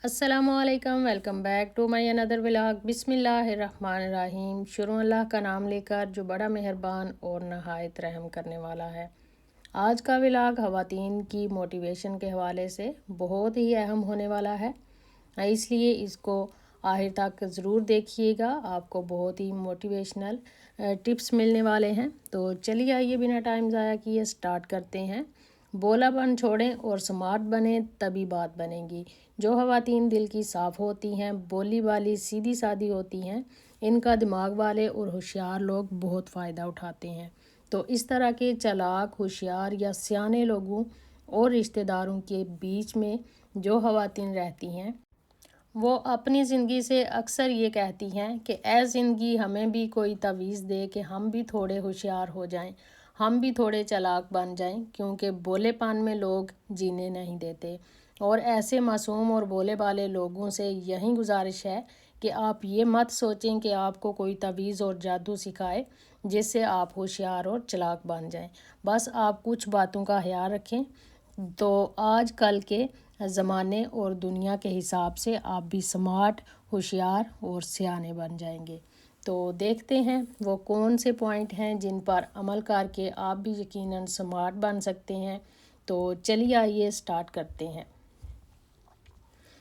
अस्सलामुअलैकुम, welcome back to my another vlog. बिस्मिल्लाहिर्रहमानिर्रहीम। शुरू अल्लाह का नाम लेकर जो बड़ा मेहरबान और नहायत रहम करने वाला है। आज का व्लॉग ख़वातीन की मोटिवेशन के हवाले से बहुत ही अहम होने वाला है, इसलिए इसको आखिर तक ज़रूर देखिएगा। आपको बहुत ही मोटिवेशनल टिप्स मिलने वाले हैं। तो चलिए आइए बिना टाइम ज़ाया किए स्टार्ट करते हैं। बोलापन छोड़ें और स्मार्ट बने, तभी बात बनेगी। जो ख़वातीन दिल की साफ़ होती हैं, बोली वाली सीधी सादी होती हैं, इनका दिमाग वाले और होशियार लोग बहुत फ़ायदा उठाते हैं। तो इस तरह के चालाक, होशियार या सियाने लोगों और रिश्तेदारों के बीच में जो ख़वातीन रहती हैं, वो अपनी ज़िंदगी से अक्सर ये कहती हैं कि ऐ ज़िंदगी, हमें भी कोई तवीज़ दे कि हम भी थोड़े होशियार हो जाएं, हम भी थोड़े चालाक बन जाएं, क्योंकि भोलेपन में लोग जीने नहीं देते। और ऐसे मासूम और भोले भाले लोगों से यही गुजारिश है कि आप ये मत सोचें कि आपको कोई तवीज़ और जादू सिखाए जिससे आप होशियार और चालाक बन जाएं। बस आप कुछ बातों का ख्याल रखें, तो आज कल के ज़माने और दुनिया के हिसाब से आप भी स्मार्ट, होशियार और सियाने बन जाएंगे। तो देखते हैं वो कौन से पॉइंट हैं जिन पर अमल करके आप भी यकीनन स्मार्ट बन सकते हैं। तो चलिए आइए स्टार्ट करते हैं।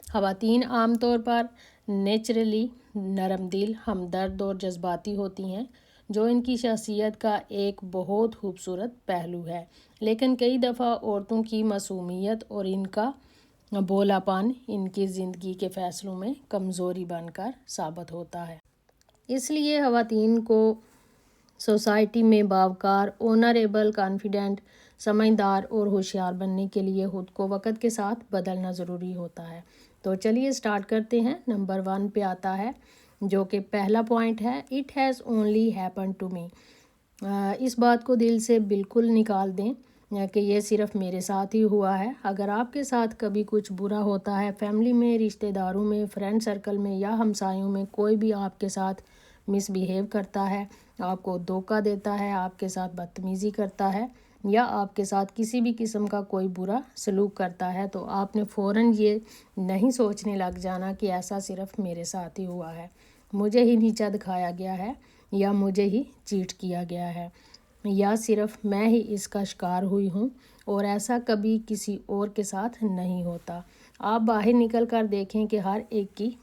ख़वातीन आमतौर पर नेचुरली नरम दिल, हमदर्द और जज्बाती होती हैं, जो इनकी शख्सियत का एक बहुत खूबसूरत पहलू है। लेकिन कई दफ़ा औरतों की मासूमियत और इनका भोलापन इनकी ज़िंदगी के फ़ैसलों में कमज़ोरी बनकर साबित होता है। इसलिए ख़वातीन को सोसाइटी में बावकार, ऑनरेबल, कॉन्फिडेंट, समझदार और होशियार बनने के लिए खुद को वक्त के साथ बदलना ज़रूरी होता है। तो चलिए स्टार्ट करते हैं। नंबर 1 पे आता है, जो कि पहला पॉइंट है, it has only happen to me. इस बात को दिल से बिल्कुल निकाल दें कि ये सिर्फ़ मेरे साथ ही हुआ है। अगर आपके साथ कभी कुछ बुरा होता है, फैमिली में, रिश्तेदारों में, फ्रेंड सर्कल में या हमसायों में कोई भी आपके साथ मिसबिहेव करता है, आपको धोखा देता है, आपके साथ बदतमीज़ी करता है या आपके साथ किसी भी किस्म का कोई बुरा सलूक करता है, तो आपने फ़ौरन ये नहीं सोचने लग जाना कि ऐसा सिर्फ़ मेरे साथ ही हुआ है, मुझे ही नीचा दिखाया गया है या मुझे ही चीट किया गया है या सिर्फ़ मैं ही इसका शिकार हुई हूँ और ऐसा कभी किसी और के साथ नहीं होता। आप बाहर निकल कर देखें कि हर एक की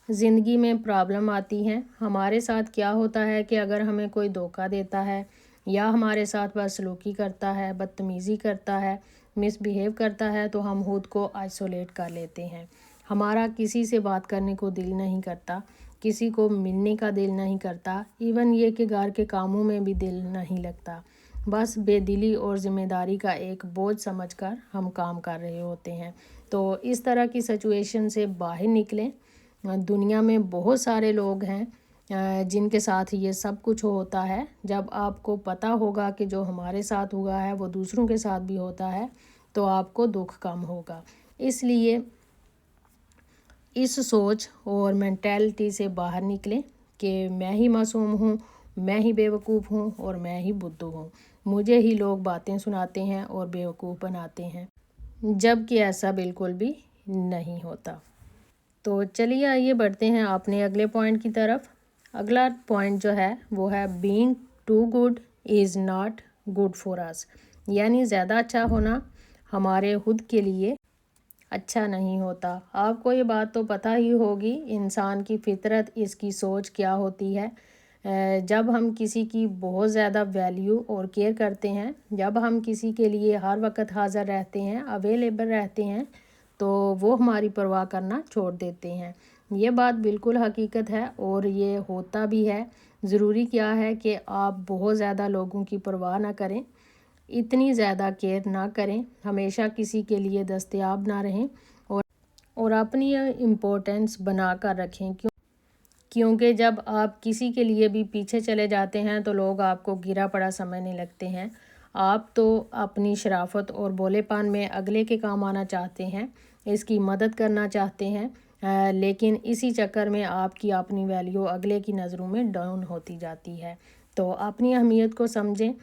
ज़िंदगी में प्रॉब्लम आती हैं। हमारे साथ क्या होता है कि अगर हमें कोई धोखा देता है या हमारे साथ बदसलूकी करता है, बदतमीज़ी करता है, मिसबिहेव करता है, तो हम खुद को आइसोलेट कर लेते हैं। हमारा किसी से बात करने को दिल नहीं करता, किसी को मिलने का दिल नहीं करता, इवन ये कि घर के कामों में भी दिल नहीं लगता। बस बेदिली और ज़िम्मेदारी का एक बोझ समझकर हम काम कर रहे होते हैं। तो इस तरह की सिचुएशन से बाहर निकलें। दुनिया में बहुत सारे लोग हैं जिनके साथ ये सब कुछ होता है। जब आपको पता होगा कि जो हमारे साथ हुआ है वो दूसरों के साथ भी होता है, तो आपको दुख कम होगा। इसलिए इस सोच और मेंटालिटी से बाहर निकलें कि मैं ही मासूम हूँ, मैं ही बेवकूफ़ हूँ और मैं ही बुद्धू हूँ, मुझे ही लोग बातें सुनाते हैं और बेवकूफ़ बनाते हैं, जबकि ऐसा बिल्कुल भी नहीं होता। तो चलिए आइए बढ़ते हैं अपने अगले पॉइंट की तरफ। अगला पॉइंट जो है वो है, being too good is not good for us. यानी ज़्यादा अच्छा होना हमारे खुद के लिए अच्छा नहीं होता। आपको ये बात तो पता ही होगी, इंसान की फितरत, इसकी सोच क्या होती है। जब हम किसी की बहुत ज़्यादा वैल्यू और केयर करते हैं, जब हम किसी के लिए हर वक्त हाज़िर रहते हैं, अवेलेबल रहते हैं, तो वो हमारी परवाह करना छोड़ देते हैं। ये बात बिल्कुल हकीकत है और ये होता भी है। ज़रूरी क्या है कि आप बहुत ज़्यादा लोगों की परवाह ना करें, इतनी ज़्यादा केयर ना करें, हमेशा किसी के लिए दस्तयाब ना रहें और अपनी इम्पोर्टेंस बना कर रखें। क्योंकि जब आप किसी के लिए भी पीछे चले जाते हैं तो लोग आपको गिरा पड़ा समझने लगते हैं। आप तो अपनी शराफत और भोलेपन में अगले के काम आना चाहते हैं, इसकी मदद करना चाहते हैं, लेकिन इसी चक्कर में आपकी अपनी वैल्यू अगले की नज़रों में डाउन होती जाती है। तो अपनी अहमियत को समझें।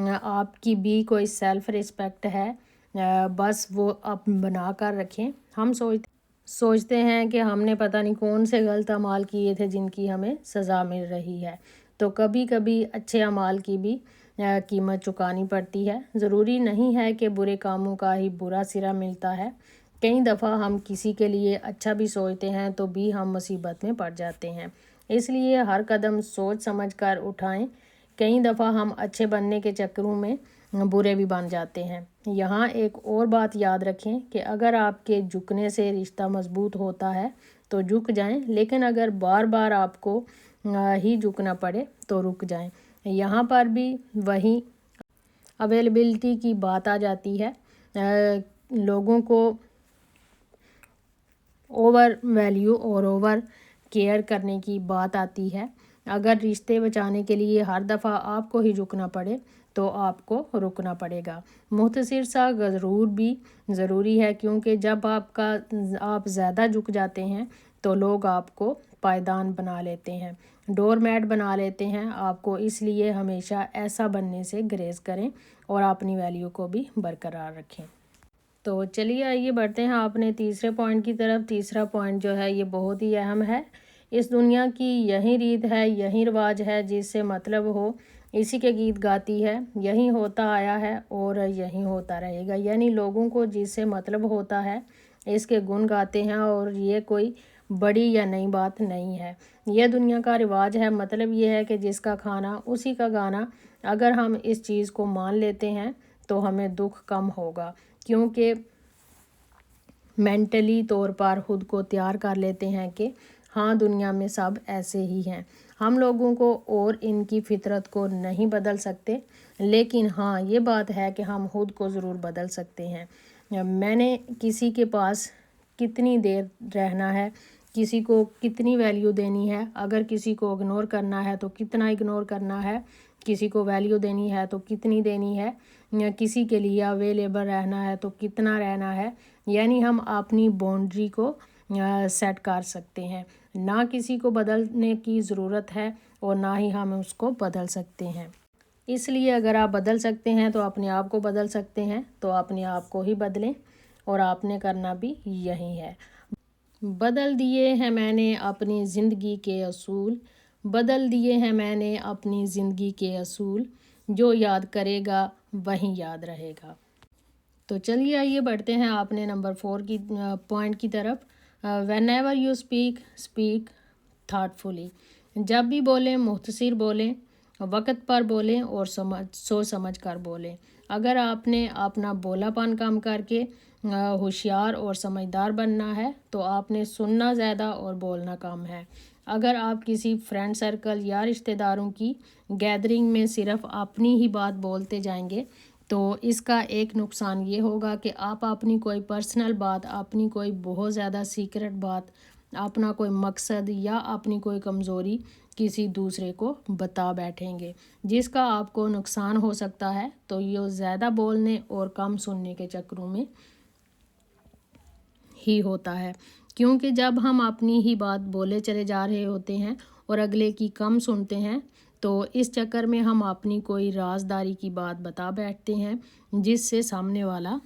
आपकी भी कोई सेल्फ़ रिस्पेक्ट है, बस वो आप बना कर रखें। हम सोचते हैं कि हमने पता नहीं कौन से गलत अमाल किए थे जिनकी हमें सज़ा मिल रही है। तो कभी कभी अच्छे अमाल की भी कीमत चुकानी पड़ती है। ज़रूरी नहीं है कि बुरे कामों का ही बुरा सिरा मिलता है। कई दफ़ा हम किसी के लिए अच्छा भी सोचते हैं तो भी हम मुसीबत में पड़ जाते हैं। इसलिए हर कदम सोच समझ कर उठाएं। कई दफ़ा हम अच्छे बनने के चक्करों में बुरे भी बन जाते हैं। यहाँ एक और बात याद रखें कि अगर आपके झुकने से रिश्ता मजबूत होता है तो झुक जाएं, लेकिन अगर बार बार आपको ही झुकना पड़े तो रुक जाएं। यहाँ पर भी वही अवेलेबिलिटी की बात आ जाती है। लोगों को ओवर वैल्यू और ओवर केयर करने की बात आती है। अगर रिश्ते बचाने के लिए हर दफ़ा आपको ही झुकना पड़े तो आपको रुकना पड़ेगा। मुख्तसर सा ज़रूर भी ज़रूरी है, क्योंकि जब आप ज़्यादा झुक जाते हैं तो लोग आपको पायदान बना लेते हैं, डोरमैट बना लेते हैं आपको। इसलिए हमेशा ऐसा बनने से गुरेज करें और अपनी वैल्यू को भी बरकरार रखें। तो चलिए आइए बढ़ते हैं अपने तीसरे पॉइंट की तरफ। तीसरा पॉइंट जो है ये बहुत ही अहम है। इस दुनिया की यही रीत है, यही रिवाज है, जिससे मतलब हो इसी के गीत गाती है। यही होता आया है और यही होता रहेगा। यानी लोगों को जिससे मतलब होता है इसके गुण गाते हैं, और ये कोई बड़ी या नई बात नहीं है। यह दुनिया का रिवाज है। मतलब ये है कि जिसका खाना उसी का गाना। अगर हम इस चीज़ को मान लेते हैं तो हमें दुख कम होगा, क्योंकि मेंटली तौर पर खुद को तैयार कर लेते हैं कि हाँ, दुनिया में सब ऐसे ही हैं। हम लोगों को और इनकी फितरत को नहीं बदल सकते, लेकिन हाँ ये बात है कि हम खुद को ज़रूर बदल सकते हैं। मैंने किसी के पास कितनी देर रहना है, किसी को कितनी वैल्यू देनी है, अगर किसी को इग्नोर करना है तो कितना इग्नोर करना है, किसी को वैल्यू देनी है तो कितनी देनी है, या किसी के लिए अवेलेबल रहना है तो कितना रहना है। यानी हम अपनी बाउंड्री को सेट कर सकते हैं। ना किसी को बदलने की ज़रूरत है और ना ही हम उसको बदल सकते हैं। इसलिए अगर आप बदल सकते हैं तो अपने आप को बदल सकते हैं, तो अपने आप को ही बदलें, और आपने करना भी यही है। बदल दिए हैं मैंने अपनी ज़िंदगी के असूल, बदल दिए हैं मैंने अपनी ज़िंदगी के असूल, जो याद करेगा वही याद रहेगा। तो चलिए आइए बढ़ते हैं आपने नंबर 4 की पॉइंट की तरफ। Whenever you speak thoughtfully. जब भी बोलें मुख्तसर बोलें, वक़्त पर बोलें और सोच समझ कर बोलें। अगर आपने अपना बोलापन कम करके होशियार और समझदार बनना है तो आपने सुनना ज़्यादा और बोलना कम है। अगर आप किसी फ्रेंड सर्कल या रिश्तेदारों की गैदरिंग में सिर्फ अपनी ही बात बोलते जाएंगे तो इसका एक नुकसान ये होगा कि आप अपनी कोई पर्सनल बात, अपनी कोई बहुत ज़्यादा सीक्रेट बात, अपना कोई मकसद या अपनी कोई कमज़ोरी किसी दूसरे को बता बैठेंगे, जिसका आपको नुकसान हो सकता है। तो ये ज़्यादा बोलने और कम सुनने के चक्करों में ही होता है, क्योंकि जब हम अपनी ही बात बोले चले जा रहे होते हैं और अगले की कम सुनते हैं तो इस चक्कर में हम अपनी कोई राजदारी की बात बता बैठते हैं, जिससे सामने वाला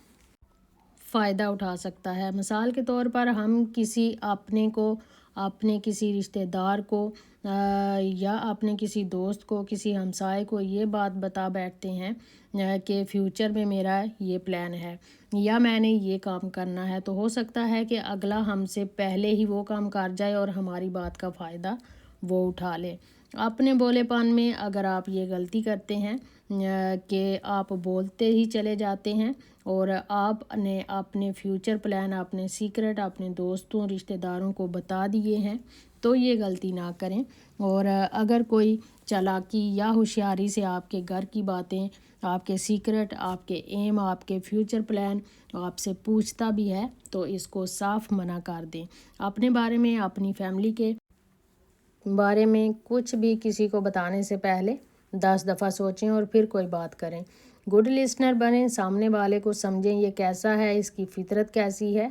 फ़ायदा उठा सकता है। मिसाल के तौर पर हम किसी अपने किसी रिश्तेदार को या अपने किसी दोस्त को, किसी हमसाए को ये बात बता बैठते हैं कि फ्यूचर में मेरा ये प्लान है या मैंने ये काम करना है। तो हो सकता है कि अगला हमसे पहले ही वो काम कर जाए और हमारी बात का फ़ायदा वो उठा ले। अपने बोलेपन में अगर आप ये गलती करते हैं कि आप बोलते ही चले जाते हैं और आपने अपने फ्यूचर प्लान, अपने सीक्रेट अपने दोस्तों रिश्तेदारों को बता दिए हैं, तो ये गलती ना करें। और अगर कोई चालाकी या होशियारी से आपके घर की बातें, आपके सीक्रेट, आपके एम, आपके फ्यूचर प्लान आपसे पूछता भी है तो इसको साफ मना कर दें। अपने बारे में, अपनी फैमिली के बारे में कुछ भी किसी को बताने से पहले 10 दफ़ा सोचें और फिर कोई बात करें। गुड लिसनर बनें, सामने वाले को समझें ये कैसा है, इसकी फितरत कैसी है।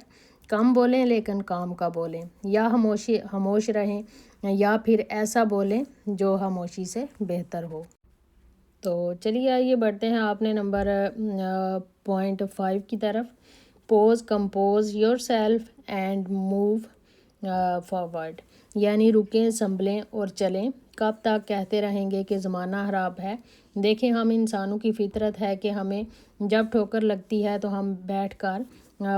कम बोलें लेकिन काम का बोलें, या खामोश रहें, या फिर ऐसा बोलें जो खामोशी से बेहतर हो। तो चलिए आइए बढ़ते हैं आपने नंबर पॉइंट 5 की तरफ। Pause compose yourself and move forward, یعنی رکیں، سنبھلیں اور چلیں۔ کب تک کہتے رہیں گے کہ زمانہ خراب ہے؟ دیکھیں، ہم انسانوں کی فطرت ہے کہ ہمیں جب ٹھوکر لگتی ہے تو ہم بیٹھ کر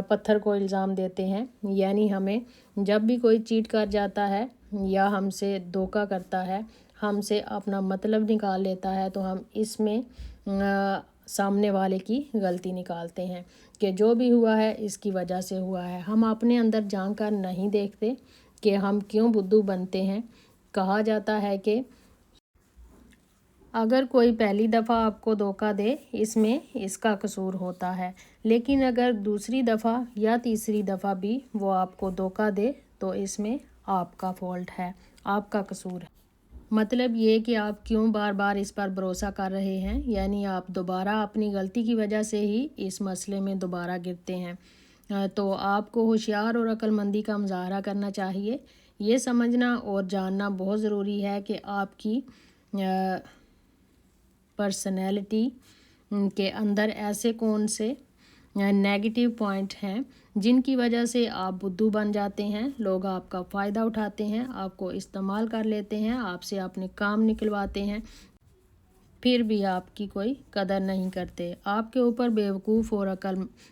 پتھر کو الزام دیتے ہیں، یعنی ہمیں جب بھی کوئی چیٹ کر جاتا ہے یا ہم سے دھوکہ کرتا ہے، ہم سے اپنا مطلب نکال لیتا ہے، تو ہم اس میں سامنے والے کی غلطی نکالتے ہیں کہ جو بھی ہوا ہے اس کی وجہ سے ہوا ہے۔ ہم اپنے اندر جھانک کر نہیں دیکھتے کہ ہم کیوں بدھو بنتے ہیں۔ کہا جاتا ہے کہ اگر کوئی پہلی دفعہ آپ کو دھوکہ دے، اس میں اس کا قصور ہوتا ہے، لیکن اگر دوسری دفعہ یا تیسری دفعہ بھی وہ آپ کو دھوکہ دے تو اس میں آپ کا فالٹ ہے، آپ کا قصور ہے۔ مطلب یہ کہ آپ کیوں بار بار اس پر بھروسہ کر رہے ہیں، یعنی آپ دوبارہ اپنی غلطی کی وجہ سے ہی اس مسئلے میں دوبارہ گرتے ہیں۔ تو آپ کو ہوشیار اور عقل مندی کا مظاہرہ کرنا چاہیے۔ یہ سمجھنا اور جاننا بہت ضروری ہے کہ آپ کی پرسنالٹی کے اندر ایسے کون سے نیگیٹو پوائنٹ ہیں جن کی وجہ سے آپ بدھو بن جاتے ہیں، لوگ آپ کا فائدہ اٹھاتے ہیں، آپ کو استعمال کر لیتے ہیں، آپ سے اپنے کام نکلواتے ہیں، پھر بھی آپ کی کوئی قدر نہیں کرتے، آپ کے اوپر بیوقوف اور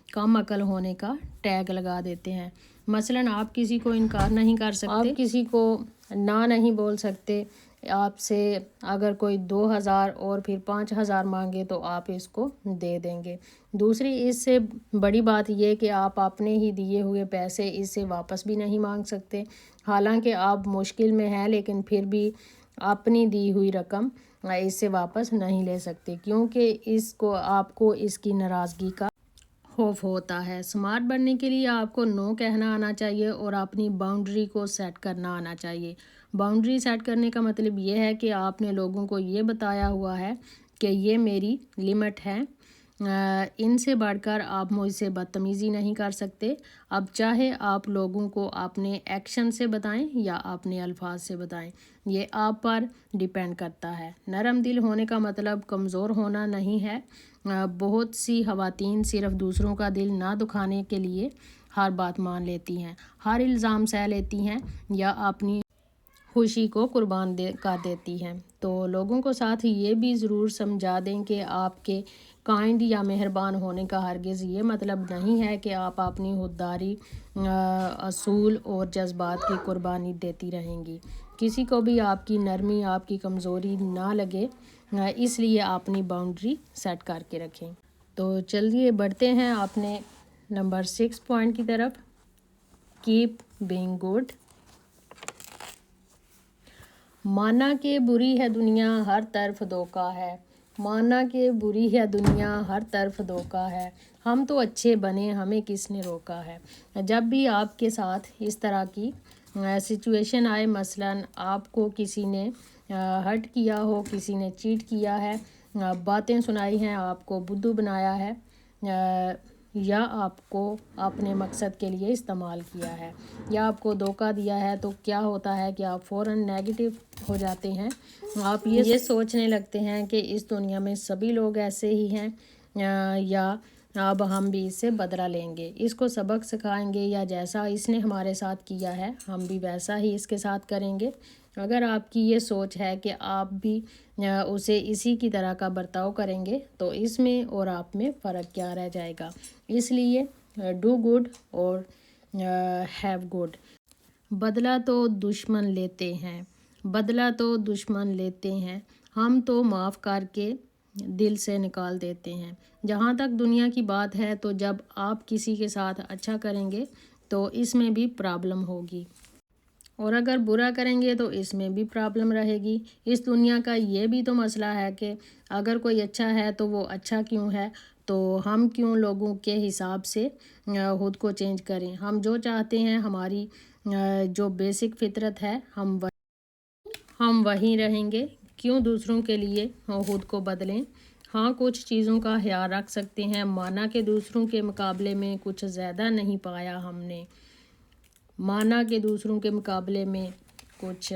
کم عقل ہونے کا ٹیگ لگا دیتے ہیں۔ مثلاً آپ کسی کو انکار نہیں کر سکتے، آپ کسی کو نہ نہیں بول سکتے، آپ سے اگر کوئی 2000 اور پھر 5000 مانگے تو آپ اس کو دے دیں گے۔ دوسری اس سے بڑی بات یہ کہ آپ اپنے ہی دیے ہوئے پیسے اس سے واپس بھی نہیں مانگ سکتے، حالانکہ آپ مشکل میں ہیں، لیکن پھر بھی اپنی دی ہوئی رقم اس سے واپس نہیں لے سکتے، کیونکہ اس کو آپ کو اس کی ناراضگی کا خوف ہوتا ہے۔ سمارٹ بننے کے لیے آپ کو نو کہنا آنا چاہیے اور اپنی باؤنڈری کو سیٹ کرنا آنا چاہیے۔ باؤنڈری سیٹ کرنے کا مطلب یہ ہے کہ آپ نے لوگوں کو یہ بتایا ہوا ہے کہ یہ میری لمٹ ہے، ان سے بڑھ کر آپ مجھ سے بدتمیزی نہیں کر سکتے۔ اب چاہے آپ لوگوں کو اپنے ایکشن سے بتائیں یا اپنے الفاظ سے بتائیں، یہ آپ پر ڈیپینڈ کرتا ہے۔ نرم دل ہونے کا مطلب کمزور ہونا نہیں ہے۔ بہت سی خواتین صرف دوسروں کا دل نہ دکھانے کے لیے ہر بات مان لیتی ہیں، ہر الزام سہ لیتی ہیں یا اپنی خوشی کو قربان کر دیتی ہیں۔ تو لوگوں کو ساتھ یہ بھی ضرور سمجھا دیں کہ آپ کے کائنڈ یا مہربان ہونے کا ہرگز یہ مطلب نہیں ہے کہ آپ اپنی خودداری، اصول اور جذبات کی قربانی دیتی رہیں گی۔ کسی کو بھی آپ کی نرمی آپ کی کمزوری نہ لگے، اس لیے اپنی باؤنڈری سیٹ کر کے رکھیں۔ تو چلیے بڑھتے ہیں اپنے نمبر 6 پوائنٹ کی طرف، کیپ بینگ گڈ۔ مانا کہ بری ہے دنیا ہر طرف دھوکہ ہے، مانا کہ بری ہے دنیا ہر طرف دھوکہ ہے، ہم تو اچھے بنے ہمیں کس نے روکا ہے۔ جب بھی آپ کے ساتھ اس طرح کی سچویشن آئے، مثلاً آپ کو کسی نے ہرٹ کیا ہو، کسی نے چیٹ کیا ہے، باتیں سنائی ہیں، آپ کو بدھو بنایا ہے، یا آپ کو اپنے مقصد کے لیے استعمال کیا ہے، یا آپ کو دھوکہ دیا ہے، تو کیا ہوتا ہے کہ آپ فوراً نیگیٹو ہو جاتے ہیں۔ آپ یہ سوچنے لگتے ہیں کہ اس دنیا میں سبھی لوگ ایسے ہی ہیں، یا اب ہم بھی اس سے بدلہ لیں گے، اس کو سبق سکھائیں گے، یا جیسا اس نے ہمارے ساتھ کیا ہے ہم بھی ویسا ہی اس کے ساتھ کریں گے۔ اگر آپ کی یہ سوچ ہے کہ آپ بھی اسے اسی کی طرح کا برتاؤ کریں گے تو اس میں اور آپ میں فرق کیا رہ جائے گا۔ اس لیے ڈو گڈ اور ہیو گڈ۔ بدلہ تو دشمن لیتے ہیں، بدلہ تو دشمن لیتے ہیں، ہم تو معاف کر کے دل سے نکال دیتے ہیں۔ جہاں تک دنیا کی بات ہے تو جب آپ کسی کے ساتھ اچھا کریں گے تو اس میں بھی پرابلم ہوگی، اور اگر برا کریں گے تو اس میں بھی پرابلم رہے گی۔ اس دنیا کا یہ بھی تو مسئلہ ہے کہ اگر کوئی اچھا ہے تو وہ اچھا کیوں ہے، تو ہم کیوں لوگوں کے حساب سے خود کو چینج کریں۔ ہم جو چاہتے ہیں، ہماری جو بیسک فطرت ہے، ہم وہیں رہیں گے، کیوں دوسروں کے لیے خود کو بدلیں۔ ہاں، کچھ چیزوں کا خیال رکھ سکتے ہیں، مانا کہ دوسروں کے مقابلے میں کچھ زیادہ نہیں پایا ہم نے، مانا کہ دوسروں کے مقابلے میں کچھ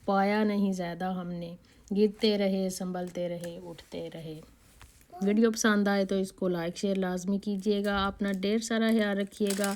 پایا نہیں زیادہ ہم نے، گرتے رہے، سنبھلتے رہے، اٹھتے رہے۔ ویڈیو پسند آئے تو اس کو لائک شیئر لازمی کیجیے گا. اپنا ڈھیر سارا خیال رکھیے گا.